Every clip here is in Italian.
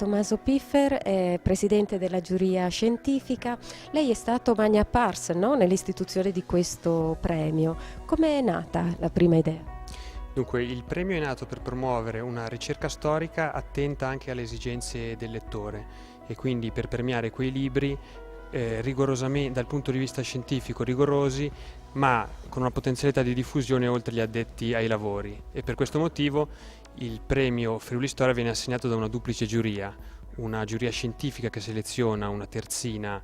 Tommaso Piffer, è presidente della giuria scientifica. Lei è stato magna pars, no? Nell'istituzione di questo premio. Come è nata la prima idea? Dunque, il premio è nato per promuovere una ricerca storica attenta anche alle esigenze del lettore e quindi per premiare quei libri rigorosamente, dal punto di vista scientifico rigorosi, ma con una potenzialità di diffusione oltre gli addetti ai lavori. E per questo motivo il premio Friuli Storia viene assegnato da una duplice giuria, una giuria scientifica che seleziona una terzina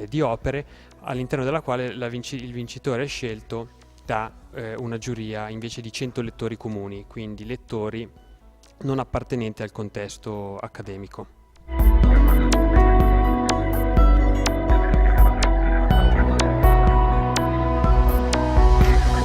di opere, all'interno della quale il vincitore è scelto da una giuria invece di 100 lettori comuni, quindi lettori non appartenenti al contesto accademico.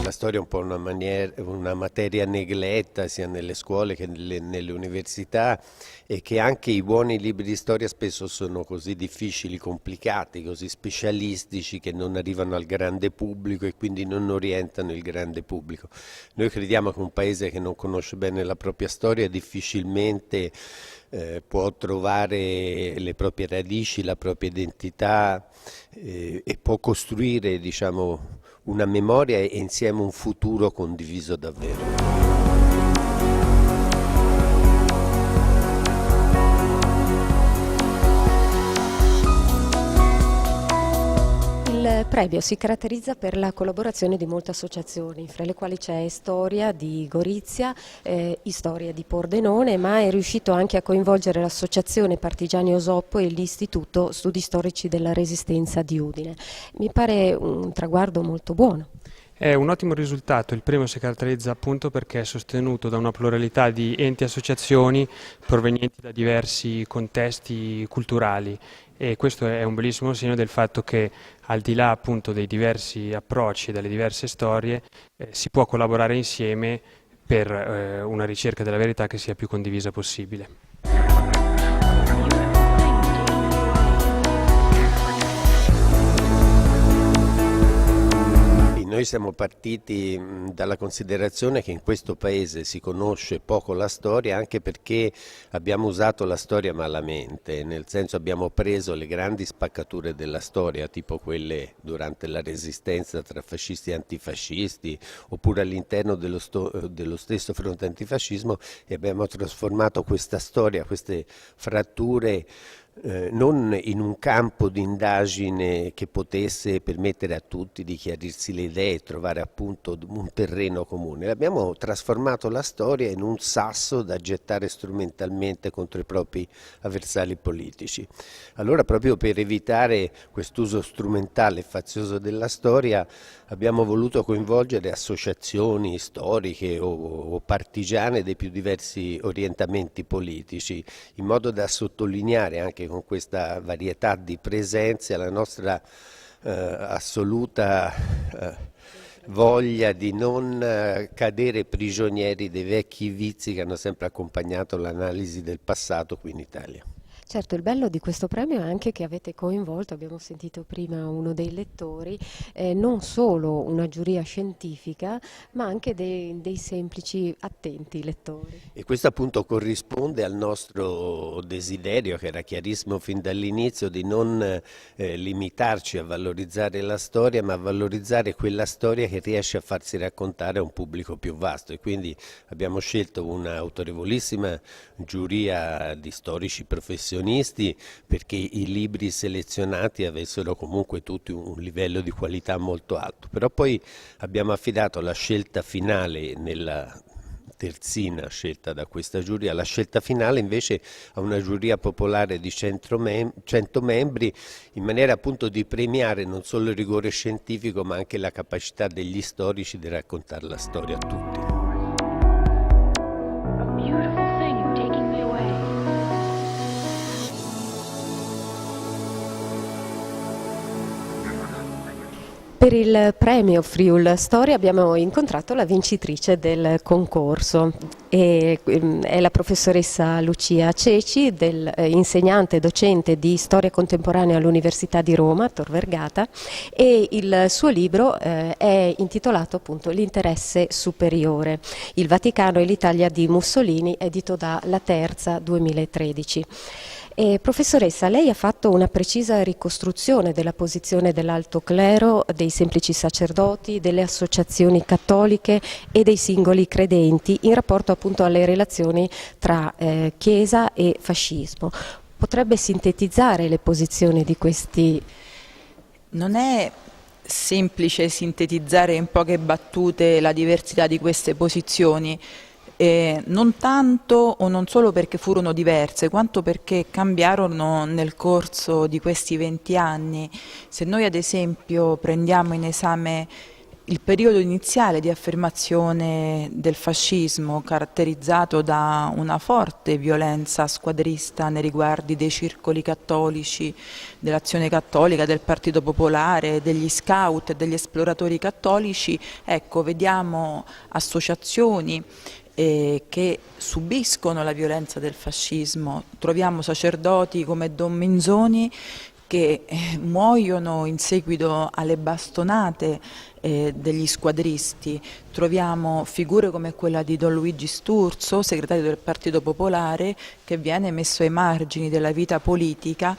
La storia è un po' una materia negletta sia nelle scuole che nelle università, e che anche i buoni libri di storia spesso sono così difficili, complicati, così specialistici che non arrivano al grande pubblico e quindi non orientano il grande pubblico. Noi crediamo che un paese che non conosce bene la propria storia difficilmente può trovare le proprie radici, la propria identità e può costruire, diciamo, una memoria e insieme un futuro condiviso davvero. Il premio si caratterizza per la collaborazione di molte associazioni, fra le quali c'è Storia di Gorizia, Storia di Pordenone, ma è riuscito anche a coinvolgere l'Associazione Partigiani Osoppo e l'Istituto Studi Storici della Resistenza di Udine. Mi pare un traguardo molto buono. È un ottimo risultato, il premio si caratterizza appunto perché è sostenuto da una pluralità di enti e associazioni provenienti da diversi contesti culturali, e questo è un bellissimo segno del fatto che al di là appunto dei diversi approcci e delle diverse storie si può collaborare insieme per una ricerca della verità che sia più condivisa possibile. Noi siamo partiti dalla considerazione che in questo paese si conosce poco la storia, anche perché abbiamo usato la storia malamente, nel senso abbiamo preso le grandi spaccature della storia, tipo quelle durante la resistenza tra fascisti e antifascisti, oppure all'interno dello stesso fronte antifascismo, e abbiamo trasformato questa storia, queste fratture, non in un campo di indagine che potesse permettere a tutti di chiarirsi le idee e trovare appunto un terreno comune. Abbiamo trasformato la storia in un sasso da gettare strumentalmente contro i propri avversari politici. Allora, proprio per evitare quest'uso strumentale e fazioso della storia, abbiamo voluto coinvolgere associazioni storiche o partigiane dei più diversi orientamenti politici, in modo da sottolineare anche con questa varietà di presenze la nostra assoluta voglia di non cadere prigionieri dei vecchi vizi che hanno sempre accompagnato l'analisi del passato qui in Italia. Certo, il bello di questo premio è anche che avete coinvolto, abbiamo sentito prima uno dei lettori, non solo una giuria scientifica, ma anche dei semplici attenti lettori. E questo appunto corrisponde al nostro desiderio, che era chiarissimo fin dall'inizio, di non limitarci a valorizzare la storia, ma a valorizzare quella storia che riesce a farsi raccontare a un pubblico più vasto. E quindi abbiamo scelto una autorevolissima giuria di storici professionisti, perché i libri selezionati avessero comunque tutti un livello di qualità molto alto. Però poi abbiamo affidato la scelta finale, nella terzina scelta da questa giuria, la scelta finale invece a una giuria popolare di 100 membri, in maniera appunto di premiare non solo il rigore scientifico ma anche la capacità degli storici di raccontare la storia a tutti. Per il premio Friuli Storia abbiamo incontrato la vincitrice del concorso. È la professoressa Lucia Ceci, insegnante e docente di storia contemporanea all'Università di Roma, Tor Vergata, e il suo libro è intitolato appunto L'interesse superiore, il Vaticano e l'Italia di Mussolini, edito da La Terza 2013. Professoressa, lei ha fatto una precisa ricostruzione della posizione dell'alto clero, dei semplici sacerdoti, delle associazioni cattoliche e dei singoli credenti in rapporto appunto alle relazioni tra Chiesa e fascismo. Potrebbe sintetizzare le posizioni di questi? Non è semplice sintetizzare in poche battute la diversità di queste posizioni. Non tanto o non solo perché furono diverse, quanto perché cambiarono nel corso di questi 20 anni. Se noi ad esempio prendiamo in esame il periodo iniziale di affermazione del fascismo, caratterizzato da una forte violenza squadrista nei riguardi dei circoli cattolici, dell'Azione Cattolica, del Partito Popolare, degli scout e degli esploratori cattolici, ecco, vediamo associazioni che subiscono la violenza del fascismo. Troviamo sacerdoti come Don Minzoni che muoiono in seguito alle bastonate degli squadristi. Troviamo figure come quella di Don Luigi Sturzo, segretario del Partito Popolare, che viene messo ai margini della vita politica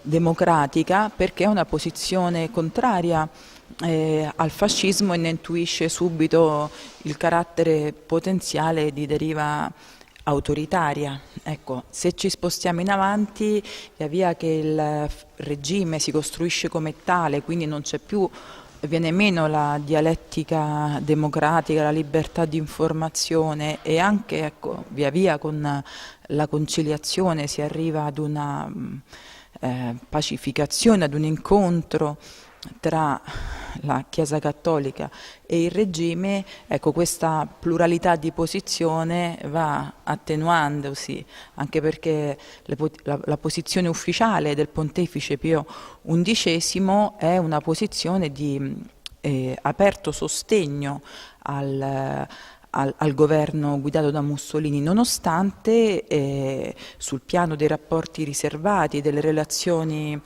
democratica perché è una posizione contraria al fascismo e ne intuisce subito il carattere potenziale di deriva autoritaria. Ecco, se ci spostiamo in avanti, via via che il regime si costruisce come tale, quindi non c'è più, viene meno la dialettica democratica, la libertà di informazione e anche, ecco, via via con la conciliazione si arriva ad una pacificazione, ad un incontro tra la Chiesa Cattolica e il regime, ecco, questa pluralità di posizione va attenuandosi, anche perché la posizione ufficiale del Pontefice Pio XI è una posizione di aperto sostegno al governo guidato da Mussolini, nonostante sul piano dei rapporti riservati, delle relazioni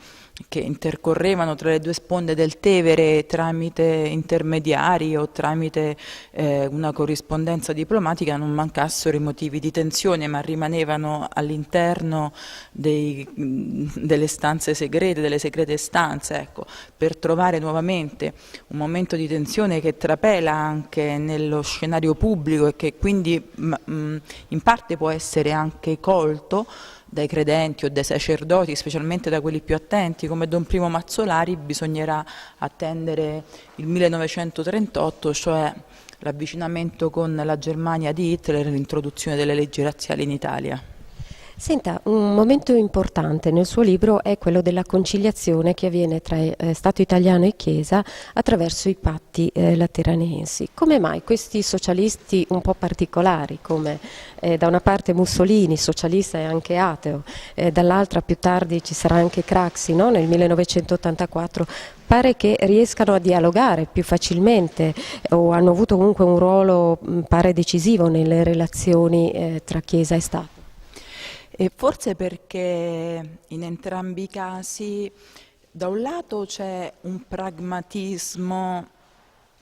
che intercorrevano tra le due sponde del Tevere tramite intermediari o tramite una corrispondenza diplomatica, non mancassero i motivi di tensione, ma rimanevano all'interno delle stanze segrete, delle segrete stanze, ecco, per trovare nuovamente un momento di tensione che trapela anche nello scenario pubblico e che quindi in parte può essere anche colto dai credenti o dai sacerdoti, specialmente da quelli più attenti come Don Primo Mazzolari. Bisognerà attendere il 1938, cioè l'avvicinamento con la Germania di Hitler e l'introduzione delle leggi razziali in Italia. Senta, un momento importante nel suo libro è quello della conciliazione che avviene tra Stato italiano e Chiesa attraverso i patti lateranensi. Come mai questi socialisti un po' particolari, come da una parte Mussolini, socialista e anche ateo, dall'altra più tardi ci sarà anche Craxi, no? Nel 1984, pare che riescano a dialogare più facilmente o hanno avuto comunque un ruolo pare decisivo nelle relazioni tra Chiesa e Stato? E forse perché in entrambi i casi da un lato c'è un pragmatismo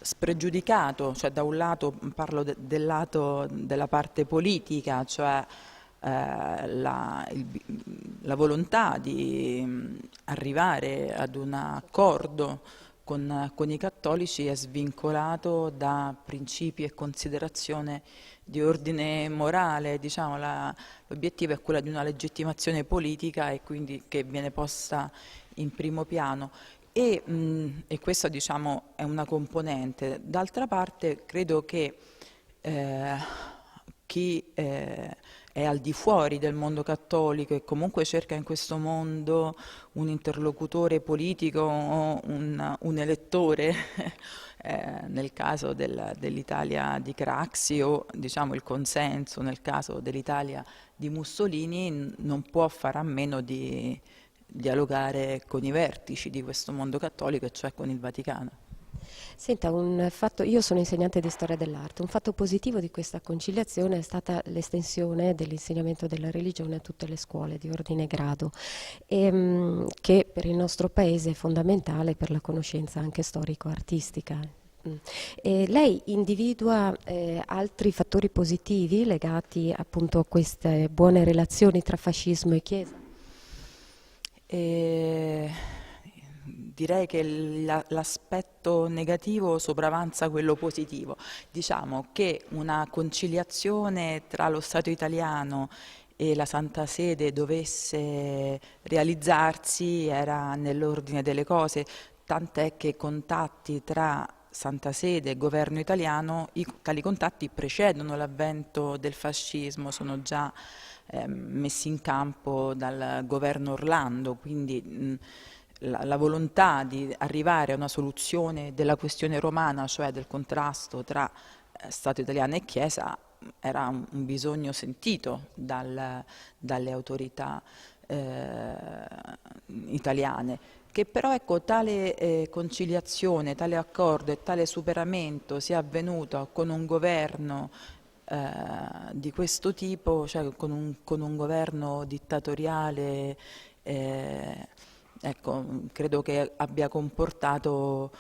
spregiudicato, cioè da un lato parlo del lato della parte politica, cioè la volontà di arrivare ad un accordo con i cattolici è svincolato da principi e considerazione di ordine morale, diciamo, l'obiettivo è quello di una legittimazione politica e quindi che viene posta in primo piano e questa, diciamo, è una componente. D'altra parte credo che chi è al di fuori del mondo cattolico e comunque cerca in questo mondo un interlocutore politico o un elettore nel caso dell'Italia di Craxi o diciamo il consenso nel caso dell'Italia di Mussolini, non può fare a meno di dialogare con i vertici di questo mondo cattolico, e cioè con il Vaticano. Senta, io sono insegnante di storia dell'arte, un fatto positivo di questa conciliazione è stata l'estensione dell'insegnamento della religione a tutte le scuole di ordine e grado, che per il nostro paese è fondamentale per la conoscenza anche storico-artistica. E lei individua altri fattori positivi legati appunto a queste buone relazioni tra fascismo e Chiesa? E direi che l'aspetto negativo sopravanza quello positivo. Diciamo che una conciliazione tra lo Stato italiano e la Santa Sede dovesse realizzarsi era nell'ordine delle cose, tant'è che contatti tra Santa Sede e governo italiano, tali contatti precedono l'avvento del fascismo, sono già messi in campo dal governo Orlando, quindi la volontà di arrivare a una soluzione della questione romana, cioè del contrasto tra Stato italiano e Chiesa, era un bisogno sentito dalle autorità italiane, che però ecco, tale conciliazione, tale accordo e tale superamento sia avvenuto con un governo di questo tipo, cioè con un governo dittatoriale, ecco, credo che abbia comportato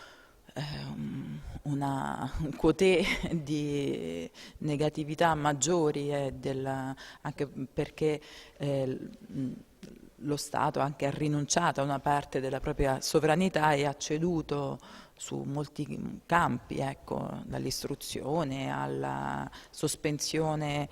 un quotè di negatività maggiori, anche perché lo Stato anche ha rinunciato a una parte della propria sovranità e ha ceduto su molti campi, ecco, dall'istruzione alla sospensione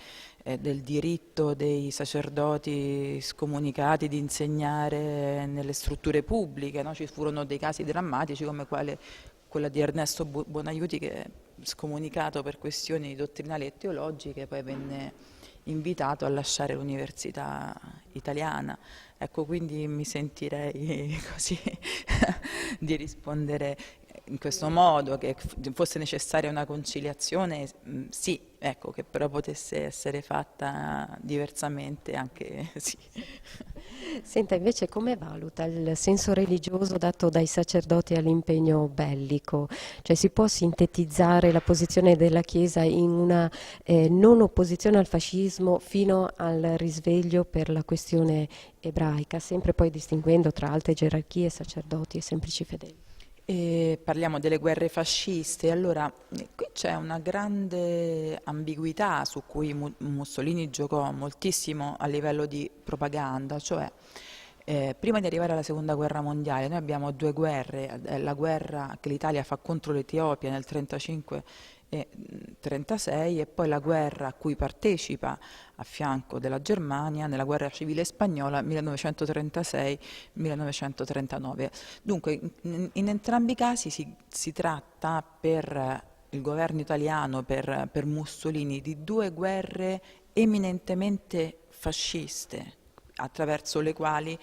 del diritto dei sacerdoti scomunicati di insegnare nelle strutture pubbliche, no? Ci furono dei casi drammatici come quella di Ernesto Buonaiuti, che è scomunicato per questioni dottrinali e teologiche, poi venne invitato a lasciare l'università italiana. Ecco, quindi mi sentirei così di rispondere in questo modo, che fosse necessaria una conciliazione, sì, ecco, che però potesse essere fatta diversamente anche sì. Senta, invece come valuta il senso religioso dato dai sacerdoti all'impegno bellico? Cioè si può sintetizzare la posizione della Chiesa in una non opposizione al fascismo fino al risveglio per la questione ebraica, sempre poi distinguendo tra alte gerarchie, sacerdoti e semplici fedeli? E parliamo delle guerre fasciste, allora qui c'è una grande ambiguità su cui Mussolini giocò moltissimo a livello di propaganda, cioè prima di arrivare alla seconda guerra mondiale noi abbiamo due guerre, la guerra che l'Italia fa contro l'Etiopia nel 1935 e 1936 e poi la guerra a cui partecipa a fianco della Germania nella guerra civile spagnola 1936-1939. Dunque in entrambi i casi si tratta per il governo italiano, per Mussolini, di due guerre eminentemente fasciste, attraverso le quali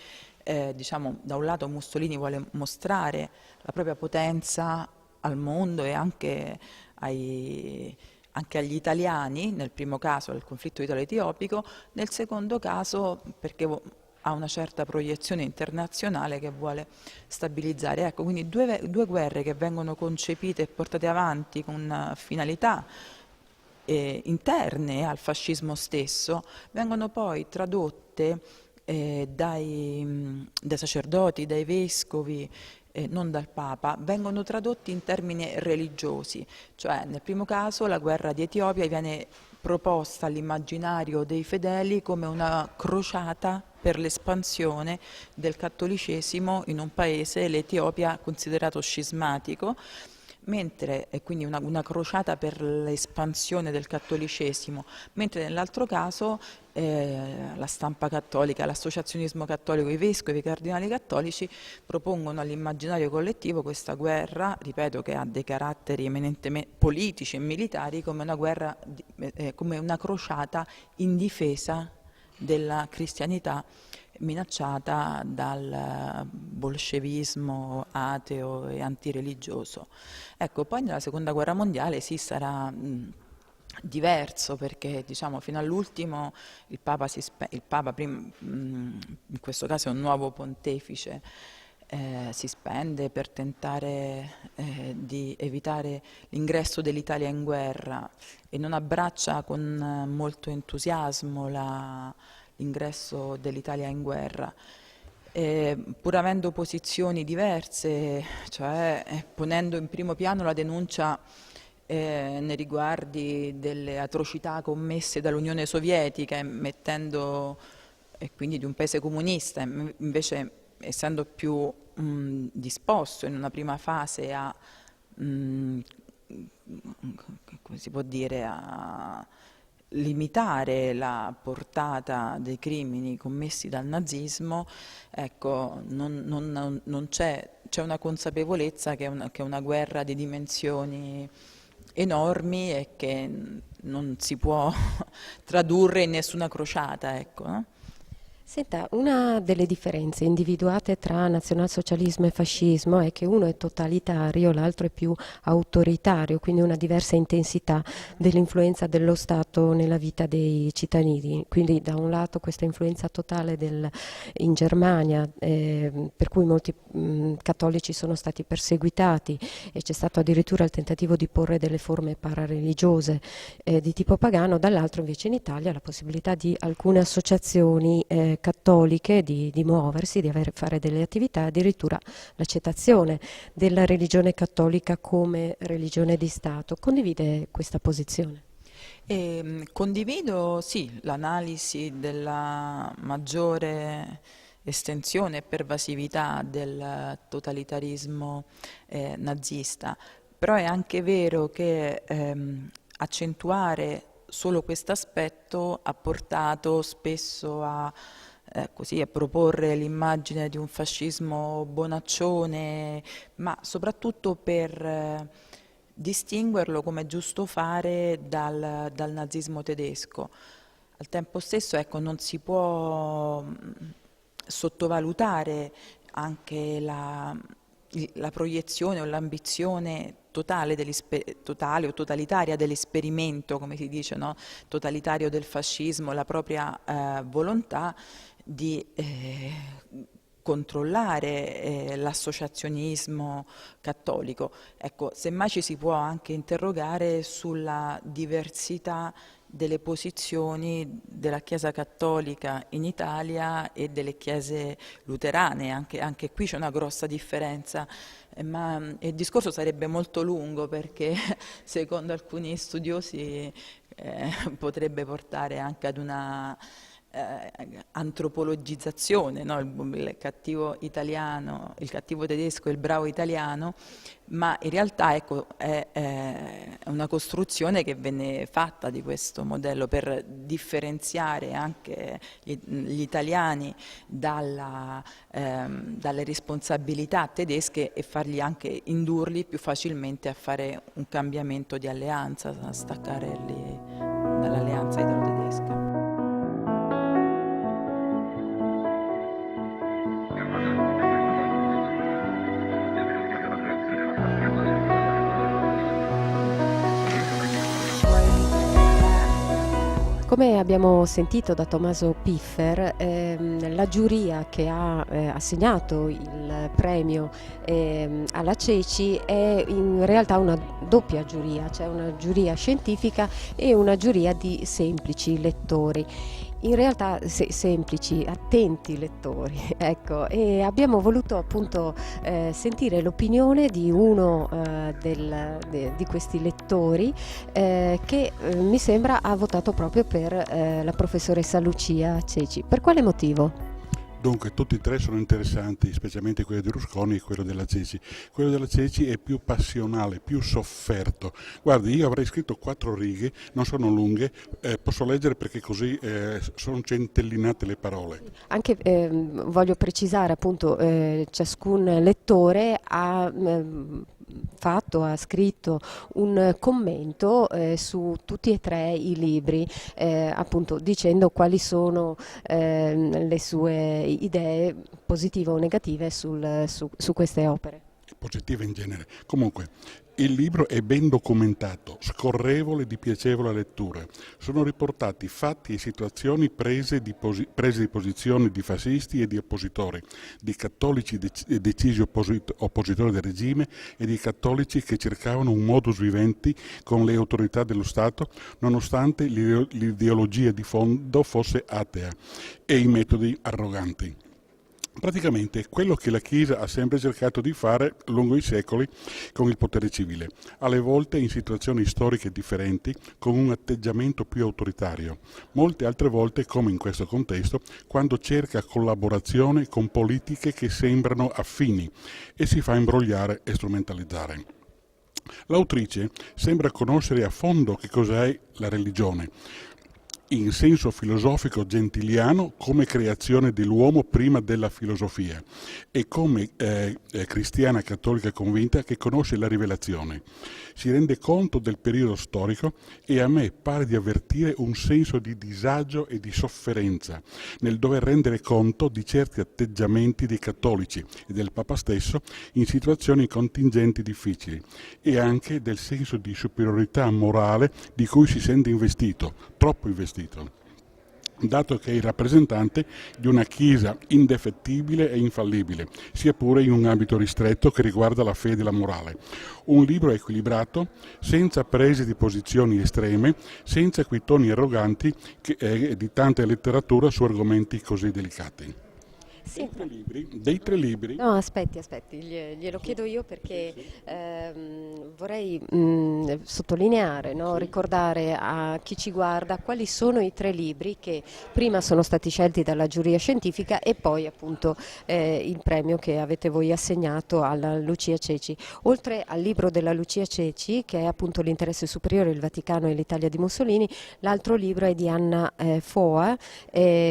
diciamo, da un lato Mussolini vuole mostrare la propria potenza al mondo e anche agli italiani, nel primo caso al conflitto italo-etiopico, nel secondo caso perché ha una certa proiezione internazionale che vuole stabilizzare. Ecco, quindi due guerre che vengono concepite e portate avanti con finalità interne al fascismo stesso, vengono poi tradotte dai sacerdoti, dai vescovi, non dal Papa, vengono tradotti in termini religiosi, cioè nel primo caso la guerra di Etiopia viene proposta all'immaginario dei fedeli come una crociata per l'espansione del cattolicesimo in un paese, l'Etiopia, considerato scismatico, e quindi una crociata per l'espansione del cattolicesimo, mentre nell'altro caso la stampa cattolica, l'associazionismo cattolico, i vescovi, i cardinali cattolici propongono all'immaginario collettivo questa guerra, ripeto, che ha dei caratteri eminentemente politici e militari, come una guerra, come una crociata in difesa della cristianità minacciata dal bolscevismo ateo e antireligioso. Ecco, poi nella seconda guerra mondiale sì sarà diverso perché diciamo fino all'ultimo il Papa, in questo caso è un nuovo pontefice, si spende per tentare di evitare l'ingresso dell'Italia in guerra e non abbraccia con molto entusiasmo l'ingresso dell'Italia in guerra. Pur avendo posizioni diverse, cioè ponendo in primo piano la denuncia nei riguardi delle atrocità commesse dall'Unione Sovietica, e quindi di un paese comunista, invece essendo più disposto in una prima fase a, come si può dire, a limitare la portata dei crimini commessi dal nazismo, ecco, c'è una consapevolezza che è una guerra di dimensioni enormi e che non si può tradurre in nessuna crociata, ecco, no? Senta, una delle differenze individuate tra nazionalsocialismo e fascismo è che uno è totalitario, l'altro è più autoritario, quindi una diversa intensità dell'influenza dello Stato nella vita dei cittadini. Quindi da un lato questa influenza totale in Germania, per cui molti cattolici sono stati perseguitati e c'è stato addirittura il tentativo di porre delle forme parareligiose di tipo pagano, dall'altro invece in Italia la possibilità di alcune associazioni cattoliche di muoversi, di fare delle attività, addirittura l'accettazione della religione cattolica come religione di Stato. Condivide questa posizione? Condivido, sì, l'analisi della maggiore estensione e pervasività del totalitarismo nazista, però è anche vero che accentuare solo questo aspetto ha portato spesso a proporre l'immagine di un fascismo bonaccione, ma soprattutto per distinguerlo, come è giusto fare, dal nazismo tedesco. Al tempo stesso, ecco, non si può sottovalutare anche la proiezione o l'ambizione totale o totalitaria dell'esperimento, come si dice, no? Totalitario del fascismo, la propria volontà di controllare l'associazionismo cattolico. Ecco, semmai ci si può anche interrogare sulla diversità delle posizioni della Chiesa cattolica in Italia e delle chiese luterane, anche qui c'è una grossa differenza, ma il discorso sarebbe molto lungo perché secondo alcuni studiosi potrebbe portare anche ad una antropologizzazione, no? Il cattivo italiano, il cattivo tedesco e il bravo italiano, ma in realtà ecco, è una costruzione che venne fatta di questo modello per differenziare anche gli italiani dalle responsabilità tedesche e fargli anche indurli più facilmente a fare un cambiamento di alleanza, a staccarli dall'alleanza italo-tedesca. Come abbiamo sentito da Tommaso Piffer, la giuria che ha assegnato il premio alla Ceci è in realtà una doppia giuria, cioè una giuria scientifica e una giuria di semplici lettori. In realtà semplici, attenti lettori, ecco, e abbiamo voluto appunto sentire l'opinione di uno di questi lettori che mi sembra ha votato proprio per la professoressa Lucia Ceci. Per quale motivo? Dunque, tutti e tre sono interessanti, specialmente quello di Rusconi e quello della Ceci. Quello della Ceci è più passionale, più sofferto. Guardi, io avrei scritto 4 righe, non sono lunghe, posso leggere perché così sono centellinate le parole. Anche voglio precisare appunto, ciascun lettore ha scritto un commento su tutti e 3 i libri, appunto dicendo quali sono le sue idee positive o negative su queste opere. Positive in genere. Comunque, Il libro è ben documentato, scorrevole di piacevole lettura. Sono riportati fatti e situazioni prese di posizione di fascisti e di oppositori, di cattolici decisi oppositori del regime e di cattolici che cercavano un modus vivendi con le autorità dello Stato, nonostante l'ideologia di fondo fosse atea e i metodi arroganti. Praticamente quello che la Chiesa ha sempre cercato di fare lungo i secoli con il potere civile, alle volte in situazioni storiche differenti, con un atteggiamento più autoritario, molte altre volte, come in questo contesto, quando cerca collaborazione con politiche che sembrano affini e si fa imbrogliare e strumentalizzare. L'autrice sembra conoscere a fondo che cos'è la religione, in senso filosofico gentiliano come creazione dell'uomo prima della filosofia e come cristiana cattolica convinta che conosce la rivelazione. Si rende conto del periodo storico e a me pare di avvertire un senso di disagio e di sofferenza nel dover rendere conto di certi atteggiamenti dei cattolici e del Papa stesso in situazioni contingenti difficili e anche del senso di superiorità morale di cui si sente investito, troppo investito, dato che è il rappresentante di una Chiesa indefettibile e infallibile, sia pure in un ambito ristretto che riguarda la fede e la morale. Un libro equilibrato, senza prese di posizioni estreme, senza quei toni arroganti di tanta letteratura su argomenti così delicati. Sì. Dei tre libri. No, aspetti, glielo chiedo io perché vorrei sottolineare, no, ricordare a chi ci guarda quali sono i 3 libri che prima sono stati scelti dalla giuria scientifica e poi appunto il premio che avete voi assegnato alla Lucia Ceci. Oltre al libro della Lucia Ceci, che è appunto L'interesse superiore, il Vaticano e l'Italia di Mussolini, l'altro libro è di Anna Foa,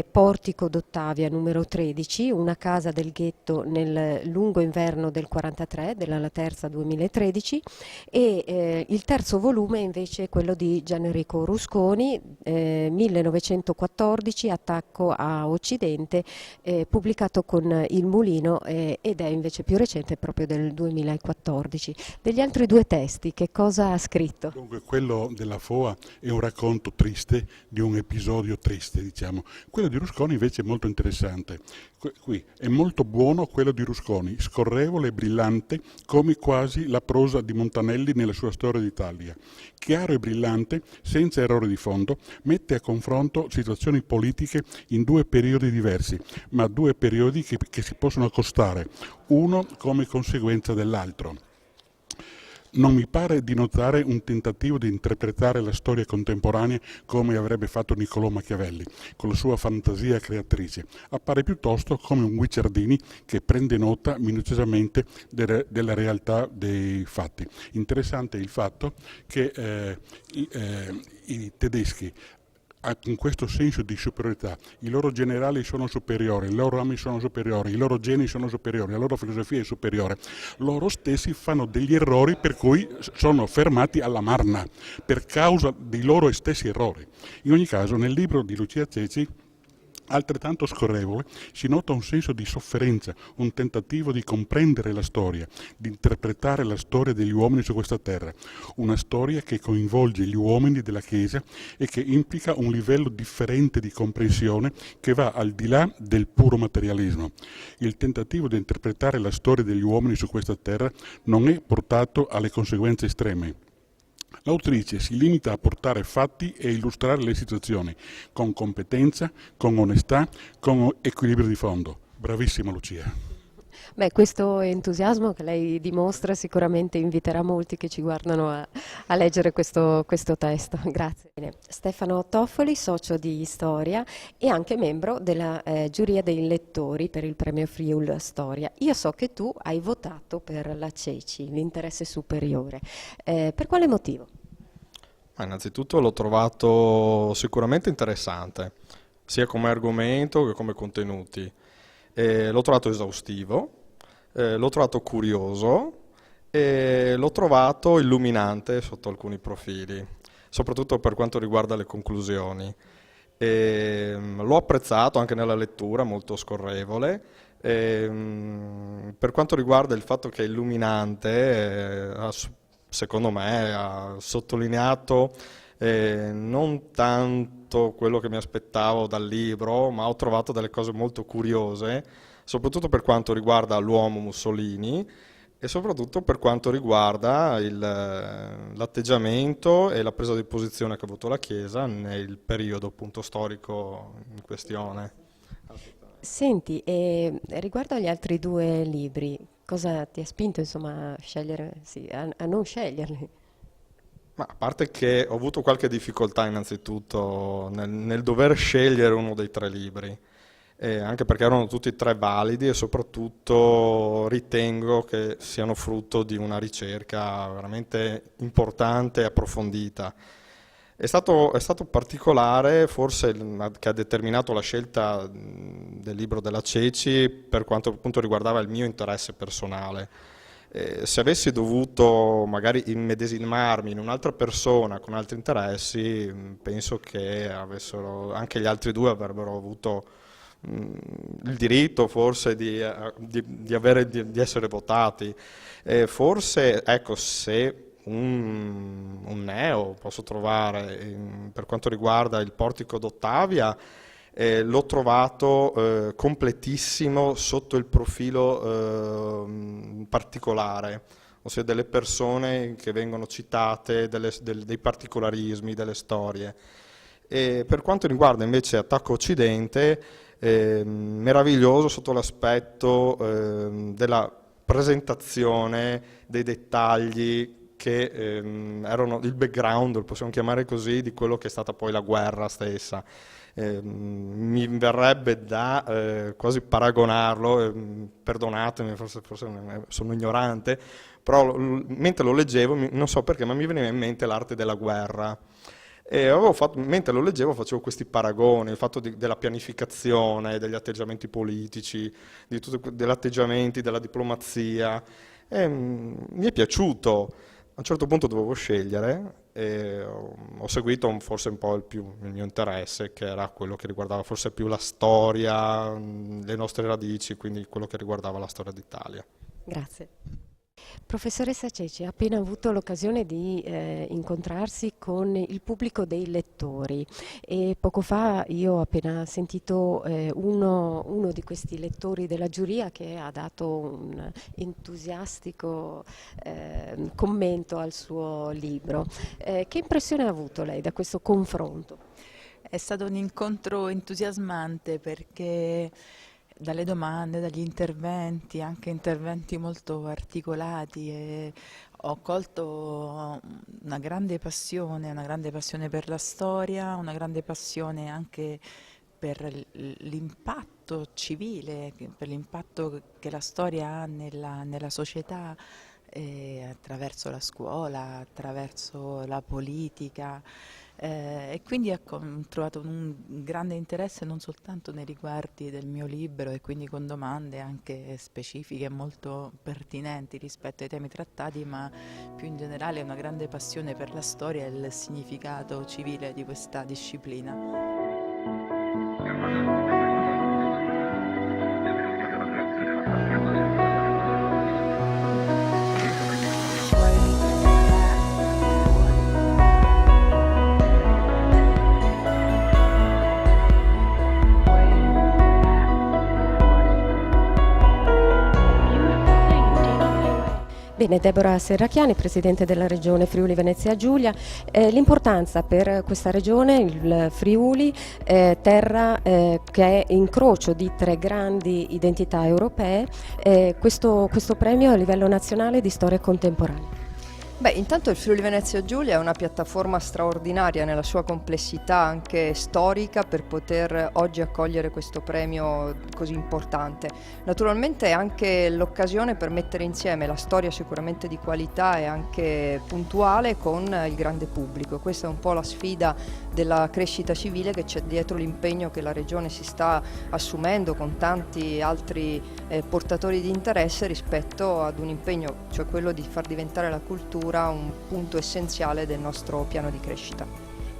Portico d'Ottavia, numero 13, Una casa del ghetto nel lungo inverno del 43, della Laterza 2013, e il terzo volume invece è quello di Gianenrico Rusconi, 1914, Attacco a Occidente, pubblicato con Il Mulino ed è invece più recente, proprio del 2014. Degli altri 2 testi, che cosa ha scritto? Dunque, quello della Foa è un racconto triste di un episodio triste, diciamo. Quello di Rusconi invece è molto interessante. Qui è molto buono quello di Rusconi, scorrevole e brillante come quasi la prosa di Montanelli nella sua storia d'Italia. Chiaro e brillante, senza errore di fondo, mette a confronto situazioni politiche in 2 periodi diversi, ma 2 periodi che si possono accostare, uno come conseguenza dell'altro. Non mi pare di notare un tentativo di interpretare la storia contemporanea come avrebbe fatto Niccolò Machiavelli, con la sua fantasia creatrice. Appare piuttosto come un Guicciardini che prende nota minuziosamente della realtà dei fatti. Interessante il fatto che i tedeschi, con questo senso di superiorità, i loro generali sono superiori, i loro armi sono superiori, i loro geni sono superiori, la loro filosofia è superiore, loro stessi fanno degli errori per cui sono fermati alla Marna, per causa dei loro stessi errori. In ogni caso, nel libro di Lucia Ceci, altrettanto scorrevole, si nota un senso di sofferenza, un tentativo di comprendere la storia, di interpretare la storia degli uomini su questa terra, una storia che coinvolge gli uomini della Chiesa e che implica un livello differente di comprensione che va al di là del puro materialismo. Il tentativo di interpretare la storia degli uomini su questa terra non è portato alle conseguenze estreme. L'autrice si limita a portare fatti e illustrare le situazioni, con competenza, con onestà, con equilibrio di fondo. Bravissima Lucia. Beh, questo entusiasmo che lei dimostra sicuramente inviterà molti che ci guardano a leggere questo testo. Grazie. Bene. Stefano Toffoli, socio di Storia e anche membro della giuria dei lettori per il premio Friul Storia. Io so che tu hai votato per la Ceci, l'interesse superiore. Per quale motivo? Innanzitutto l'ho trovato sicuramente interessante, sia come argomento che come contenuti. L'ho trovato esaustivo, l'ho trovato curioso e l'ho trovato illuminante sotto alcuni profili, soprattutto per quanto riguarda le conclusioni. L'ho apprezzato anche nella lettura, molto scorrevole. Per quanto riguarda il fatto che è illuminante, secondo me ha sottolineato non tanto quello che mi aspettavo dal libro, ma ho trovato delle cose molto curiose, soprattutto per quanto riguarda l'uomo Mussolini e soprattutto per quanto riguarda l'atteggiamento e la presa di posizione che ha avuto la Chiesa nel periodo appunto storico in questione. Senti, e riguardo agli altri due libri, cosa ti ha spinto insomma a scegliere, sì, a non sceglierli? Ma a parte che ho avuto qualche difficoltà innanzitutto nel dover scegliere uno dei tre libri, anche perché erano tutti e tre validi e soprattutto ritengo che siano frutto di una ricerca veramente importante e approfondita. È stato particolare, forse che ha determinato la scelta del libro della Ceci per quanto appunto riguardava il mio interesse personale. Se avessi dovuto magari immedesimarmi in un'altra persona con altri interessi, penso che anche gli altri due avrebbero avuto il diritto forse di essere votati. Forse, ecco, se un neo posso trovare per quanto riguarda il Portico d'Ottavia, l'ho trovato completissimo sotto il profilo particolare, ossia delle persone che vengono citate, dei particolarismi, delle storie. E per quanto riguarda invece Attacco Occidente, meraviglioso sotto l'aspetto della presentazione, dei dettagli che erano il background, lo possiamo chiamare così, di quello che è stata poi la guerra stessa. Mi verrebbe da quasi paragonarlo, perdonatemi, forse sono ignorante, però mentre lo leggevo, non so perché, ma mi veniva in mente l'arte della guerra. E mentre lo leggevo facevo questi paragoni, il fatto della pianificazione, degli atteggiamenti politici, degli atteggiamenti della diplomazia. Mi è piaciuto. A un certo punto dovevo scegliere e ho seguito forse un po' il mio interesse, che era quello che riguardava forse più la storia, le nostre radici, quindi quello che riguardava la storia d'Italia. Grazie. Professoressa Ceci, ha appena avuto l'occasione di incontrarsi con il pubblico dei lettori e poco fa io ho appena sentito uno di questi lettori della giuria che ha dato un entusiastico commento al suo libro. Che impressione ha avuto lei da questo confronto? È stato un incontro entusiasmante perché dalle domande, dagli interventi, anche interventi molto articolati, e ho colto una grande passione per la storia, una grande passione anche per l'impatto civile, per l'impatto che la storia ha nella società, attraverso la scuola, attraverso la politica. E quindi ecco, ho trovato un grande interesse non soltanto nei riguardi del mio libro e quindi con domande anche specifiche e molto pertinenti rispetto ai temi trattati, ma più in generale una grande passione per la storia e il significato civile di questa disciplina. Bene, Deborah Serracchiani, Presidente della Regione Friuli Venezia Giulia, l'importanza per questa regione, il Friuli, terra che è incrocio di tre grandi identità europee, questo premio a livello nazionale di storia contemporanea. Beh, intanto il Friuli Venezia Giulia è una piattaforma straordinaria nella sua complessità anche storica per poter oggi accogliere questo premio così importante. Naturalmente è anche l'occasione per mettere insieme la storia sicuramente di qualità e anche puntuale con il grande pubblico. Questa è un po' la sfida della crescita civile che c'è dietro l'impegno che la Regione si sta assumendo con tanti altri portatori di interesse rispetto ad un impegno, cioè quello di far diventare la cultura un punto essenziale del nostro piano di crescita.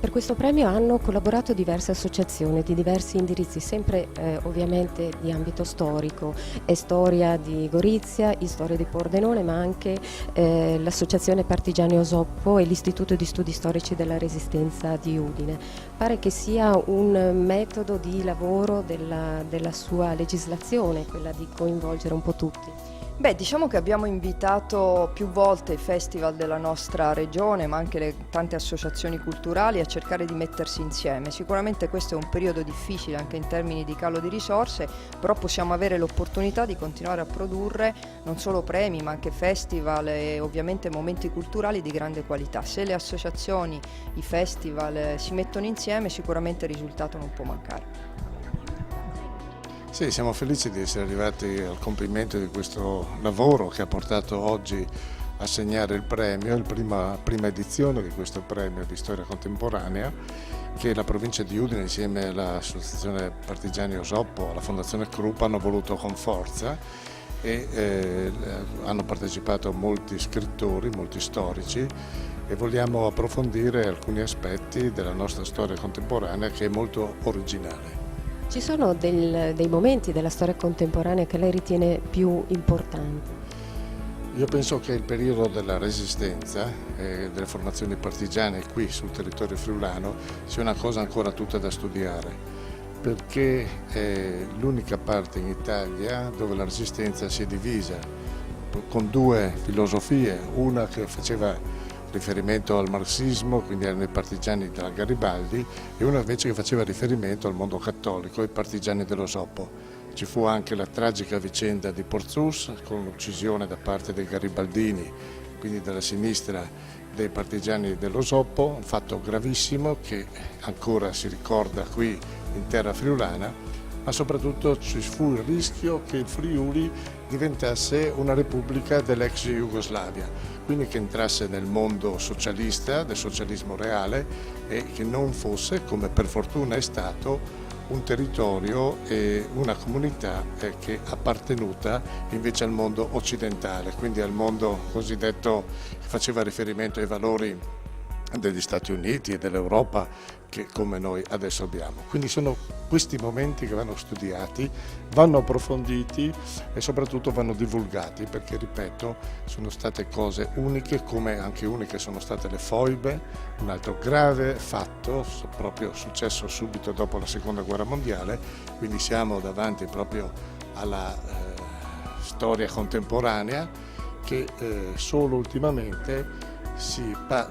Per questo premio hanno collaborato diverse associazioni di diversi indirizzi, sempre ovviamente di ambito storico, e storia di Gorizia, storia di Pordenone, ma anche l'Associazione Partigiani Osoppo e l'Istituto di Studi Storici della Resistenza di Udine. Pare che sia un metodo di lavoro della sua legislazione, quella di coinvolgere un po' tutti. Beh, diciamo che abbiamo invitato più volte i festival della nostra regione, ma anche le tante associazioni culturali, a cercare di mettersi insieme. Sicuramente questo è un periodo difficile anche in termini di calo di risorse, però possiamo avere l'opportunità di continuare a produrre non solo premi, ma anche festival e ovviamente momenti culturali di grande qualità. Se le associazioni, i festival si mettono insieme, sicuramente il risultato non può mancare. Sì, siamo felici di essere arrivati al compimento di questo lavoro che ha portato oggi a segnare il premio, la prima edizione di questo premio di storia contemporanea che la provincia di Udine insieme all'Associazione Partigiani Osoppo, alla Fondazione Krupp hanno voluto con forza e hanno partecipato molti scrittori, molti storici e vogliamo approfondire alcuni aspetti della nostra storia contemporanea che è molto originale. Ci sono dei momenti della storia contemporanea che lei ritiene più importanti? Io penso che il periodo della Resistenza e delle formazioni partigiane qui sul territorio friulano sia una cosa ancora tutta da studiare, perché è l'unica parte in Italia dove la Resistenza si è divisa con due filosofie, una che faceva riferimento al marxismo, quindi erano i partigiani della Garibaldi, e una invece che faceva riferimento al mondo cattolico, i partigiani dell'Osoppo. Ci fu anche la tragica vicenda di Porzus, con l'uccisione da parte dei garibaldini, quindi della sinistra dei partigiani dell'Osoppo, un fatto gravissimo che ancora si ricorda qui in terra friulana, ma soprattutto ci fu il rischio che il Friuli diventasse una repubblica dell'ex Jugoslavia, quindi che entrasse nel mondo socialista, del socialismo reale, e che non fosse, come per fortuna è stato, un territorio e una comunità che appartenuta invece al mondo occidentale, quindi al mondo cosiddetto che faceva riferimento ai valori degli Stati Uniti e dell'Europa che come noi adesso abbiamo. Quindi sono questi momenti che vanno studiati, vanno approfonditi e soprattutto vanno divulgati, perché ripeto sono state cose uniche, come anche uniche sono state le foibe, un altro grave fatto proprio successo subito dopo la Seconda Guerra Mondiale, quindi siamo davanti proprio alla storia contemporanea che solo ultimamente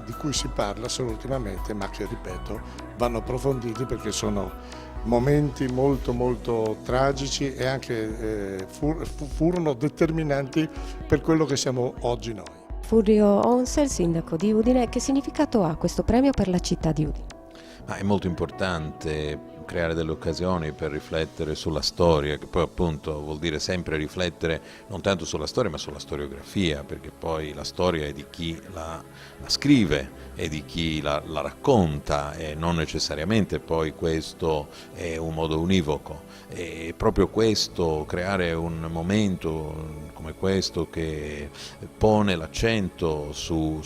di cui si parla solo ultimamente, ma che ripeto vanno approfonditi perché sono momenti molto molto tragici e anche furono determinanti per quello che siamo oggi noi. Furio Onsel, sindaco di Udine, che significato ha questo premio per la città di Udine? È molto importante creare delle occasioni per riflettere sulla storia, che poi appunto vuol dire sempre riflettere non tanto sulla storia ma sulla storiografia, perché poi la storia è di chi la scrive e di chi la racconta e non necessariamente poi questo è un modo univoco. E proprio questo, creare un momento come questo che pone l'accento su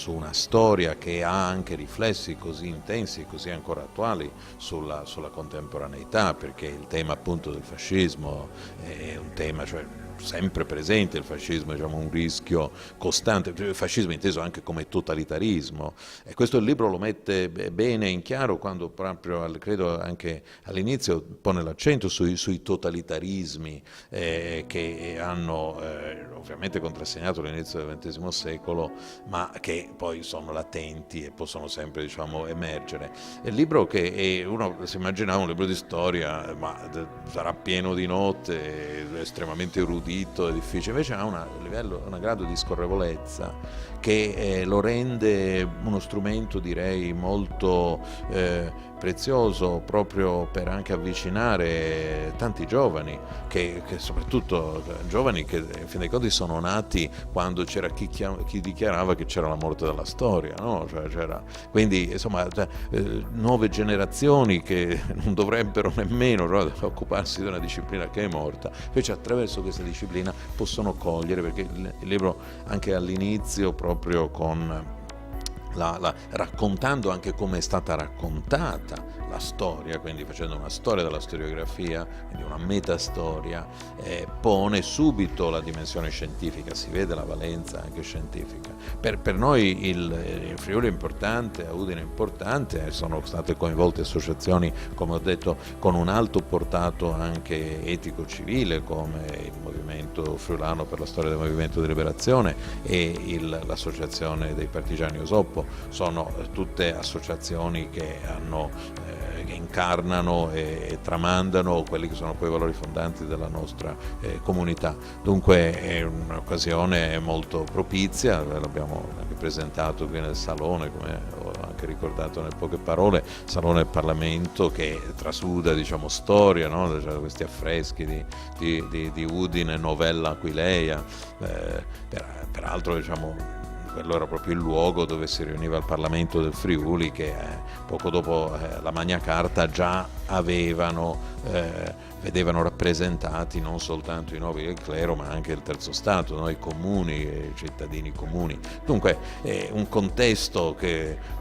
una storia che ha anche riflessi così intensi, così ancora attuali sulla contemporaneità, perché il tema appunto del fascismo è un tema, cioè sempre presente il fascismo, diciamo un rischio costante, il fascismo inteso anche come totalitarismo, e questo il libro lo mette bene in chiaro quando proprio, credo anche all'inizio, pone l'accento sui totalitarismi che hanno ovviamente contrassegnato l'inizio del XX secolo, ma che poi sono latenti e possono sempre, diciamo, emergere. È il libro che uno si immaginava un libro di storia, ma sarà pieno di note, estremamente erudito, è difficile, invece ha un grado di scorrevolezza che lo rende uno strumento, direi, molto prezioso proprio per anche avvicinare tanti giovani, che soprattutto giovani che in fin dei conti sono nati quando c'era chi dichiarava che c'era la morte della storia, no? Quindi insomma nuove generazioni che non dovrebbero nemmeno occuparsi di una disciplina che è morta, invece attraverso questa disciplina possono cogliere, perché il libro anche all'inizio proprio con raccontando anche come è stata raccontata la storia, quindi facendo una storia della storiografia, quindi una metastoria, pone subito la dimensione scientifica, si vede la valenza anche scientifica. Per noi il Friuli è importante, a Udine è importante, sono state coinvolte associazioni, come ho detto, con un alto portato anche etico-civile, come il Movimento Friulano per la Storia del Movimento di Liberazione e l'Associazione dei Partigiani Osoppo. Sono tutte associazioni che incarnano e tramandano quelli che sono poi i valori fondanti della nostra comunità. Dunque è un'occasione molto propizia, l'abbiamo anche presentato qui nel Salone, come ho anche ricordato nelle poche parole, Salone del Parlamento che trasuda, diciamo, storia, no? Cioè, questi affreschi di Udine, Novella Aquileia, peraltro, diciamo, quello era proprio il luogo dove si riuniva il Parlamento del Friuli, che poco dopo la Magna Carta già vedevano rappresentati non soltanto i nobili del clero, ma anche il terzo Stato, no? I comuni, i cittadini comuni. Dunque è un contesto che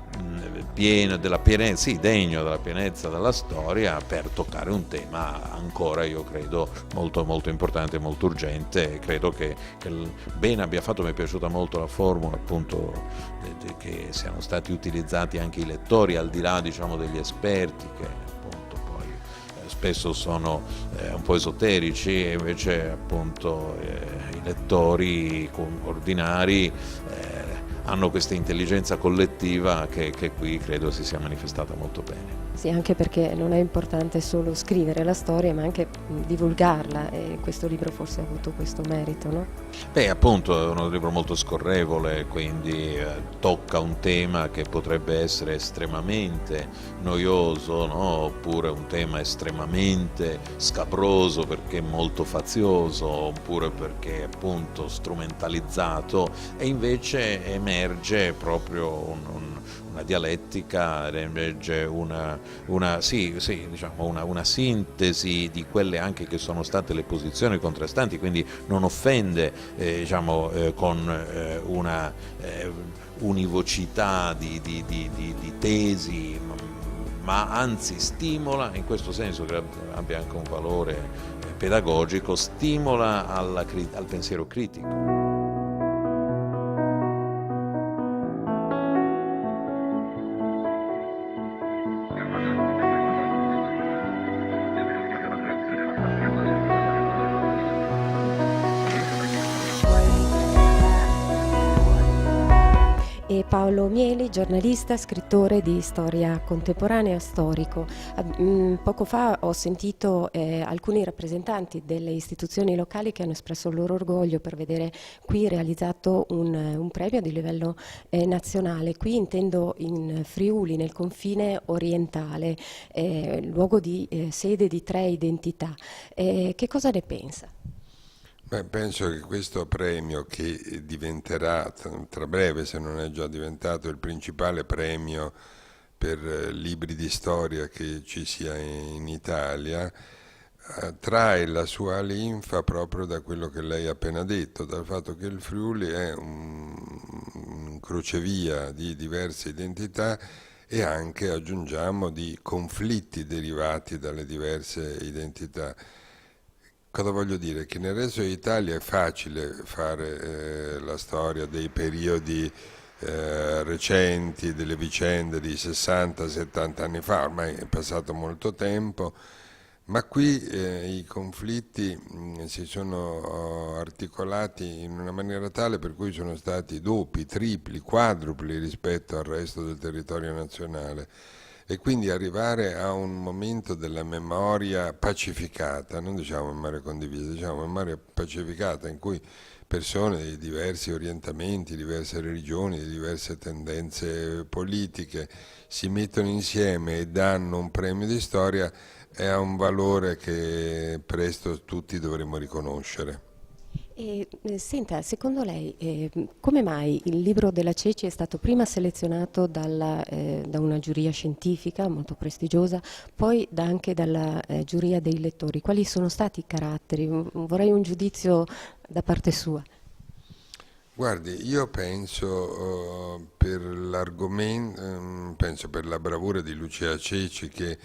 pieno degno della pienezza della storia, per toccare un tema ancora, io credo, molto molto importante e molto urgente. Credo che bene abbia fatto, mi è piaciuta molto la formula, appunto, che siano stati utilizzati anche i lettori, al di là, diciamo, degli esperti, che appunto poi spesso sono un po' esoterici, e invece appunto i lettori ordinari hanno questa intelligenza collettiva che qui credo si sia manifestata molto bene. Sì, anche perché non è importante solo scrivere la storia, ma anche divulgarla, e questo libro forse ha avuto questo merito, no? Beh, appunto, è uno libro molto scorrevole, quindi tocca un tema che potrebbe essere estremamente noioso, no? Oppure un tema estremamente scabroso perché molto fazioso, oppure perché appunto strumentalizzato, e invece emerge proprio una dialettica, emerge una sintesi di quelle anche che sono state le posizioni contrastanti, quindi non offende con una univocità di tesi, ma anzi stimola, in questo senso che abbia anche un valore pedagogico, stimola al pensiero critico. E Paolo Mieli, giornalista, scrittore di storia contemporanea, storico. Poco fa ho sentito alcuni rappresentanti delle istituzioni locali che hanno espresso il loro orgoglio per vedere qui realizzato un premio di livello nazionale. Qui intendo in Friuli, nel confine orientale, luogo di sede di 3 identità. Che cosa ne pensa? Beh, penso che questo premio, che diventerà tra breve, se non è già diventato, il principale premio per libri di storia che ci sia in Italia, trae la sua linfa proprio da quello che lei ha appena detto, dal fatto che il Friuli è un crocevia di diverse identità e anche, aggiungiamo, di conflitti derivati dalle diverse identità. Cosa voglio dire? Che nel resto d'Italia è facile fare la storia dei periodi recenti, delle vicende di 60-70 anni fa, ormai è passato molto tempo, ma qui i conflitti si sono articolati in una maniera tale per cui sono stati doppi, tripli, quadrupli rispetto al resto del territorio nazionale. E quindi arrivare a un momento della memoria pacificata, non diciamo memoria condivisa, diciamo memoria pacificata, in cui persone di diversi orientamenti, diverse religioni, di diverse tendenze politiche si mettono insieme e danno un premio di storia, è un valore che presto tutti dovremo riconoscere. Senta, secondo lei come mai il libro della Ceci è stato prima selezionato da una giuria scientifica molto prestigiosa, poi anche dalla giuria dei lettori? Quali sono stati i caratteri? Vorrei un giudizio da parte sua. Guardi, io penso per l'argomento, penso per la bravura di Lucia Ceci, che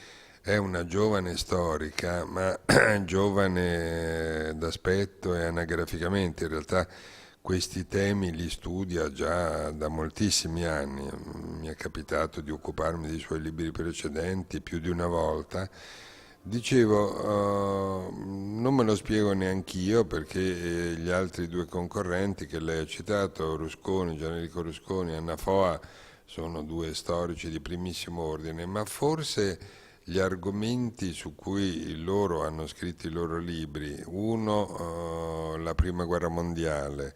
è una giovane storica, ma giovane d'aspetto e anagraficamente. In realtà questi temi li studia già da moltissimi anni. Mi è capitato di occuparmi dei suoi libri precedenti più di una volta. Dicevo, non me lo spiego neanch'io perché gli altri due concorrenti che lei ha citato, Rusconi, Gianrico Rusconi e Anna Foa, sono due storici di primissimo ordine, ma forse gli argomenti su cui loro hanno scritto i loro libri, uno la Prima Guerra Mondiale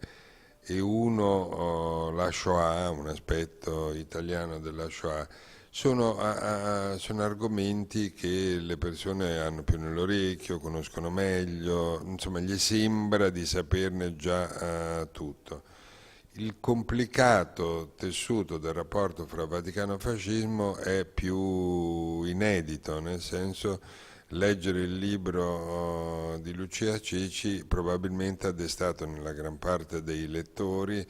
e uno la Shoah, un aspetto italiano della Shoah, sono argomenti che le persone hanno più nell'orecchio, conoscono meglio, insomma gli sembra di saperne già tutto. Il complicato tessuto del rapporto fra Vaticano e fascismo è più inedito, nel senso leggere il libro di Lucia Ceci probabilmente ha destato nella gran parte dei lettori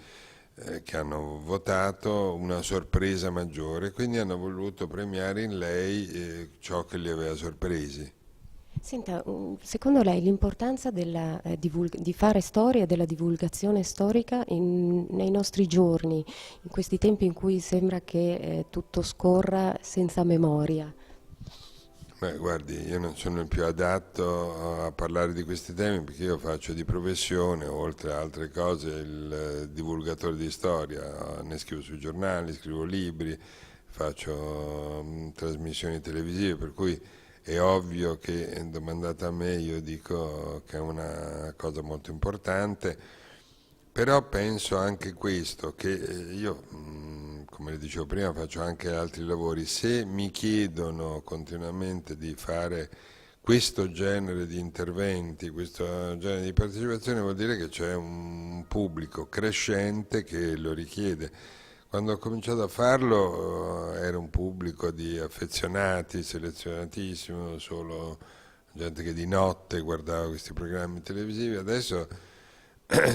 che hanno votato una sorpresa maggiore, quindi hanno voluto premiare in lei ciò che li aveva sorpresi. Senta, secondo lei l'importanza di fare storia e della divulgazione storica nei nostri giorni, in questi tempi in cui sembra che tutto scorra senza memoria? Beh, guardi, io non sono il più adatto a parlare di questi temi perché io faccio di professione, oltre a altre cose, il divulgatore di storia, ne scrivo sui giornali, scrivo libri, faccio trasmissioni televisive, per cui è ovvio che domandata a me io dico che è una cosa molto importante, però penso anche questo, che io, come le dicevo prima, faccio anche altri lavori. Se mi chiedono continuamente di fare questo genere di interventi, questo genere di partecipazione, vuol dire che c'è un pubblico crescente che lo richiede. Quando ho cominciato a farlo era un pubblico di affezionati, selezionatissimo, solo gente che di notte guardava questi programmi televisivi. Adesso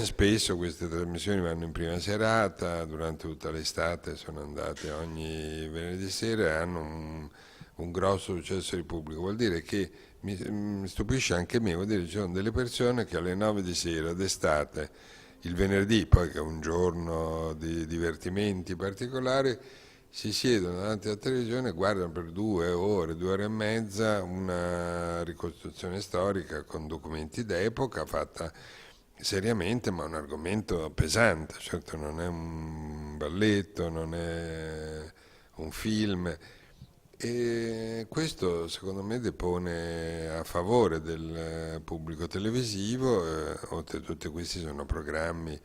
spesso queste trasmissioni vanno in prima serata, durante tutta l'estate sono andate ogni venerdì sera e hanno un grosso successo di pubblico. Vuol dire che mi stupisce anche me, vuol dire che ci sono delle persone che alle 9 di sera d'estate, il venerdì, poi che è un giorno di divertimenti particolari, si siedono davanti alla televisione e guardano per 2 ore e mezza una ricostruzione storica con documenti d'epoca fatta seriamente, ma un argomento pesante, certo non è un balletto, non è un film, e questo secondo me depone a favore del pubblico televisivo, oltretutto questi sono programmi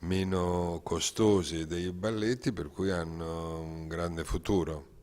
meno costosi dei balletti per cui hanno un grande futuro.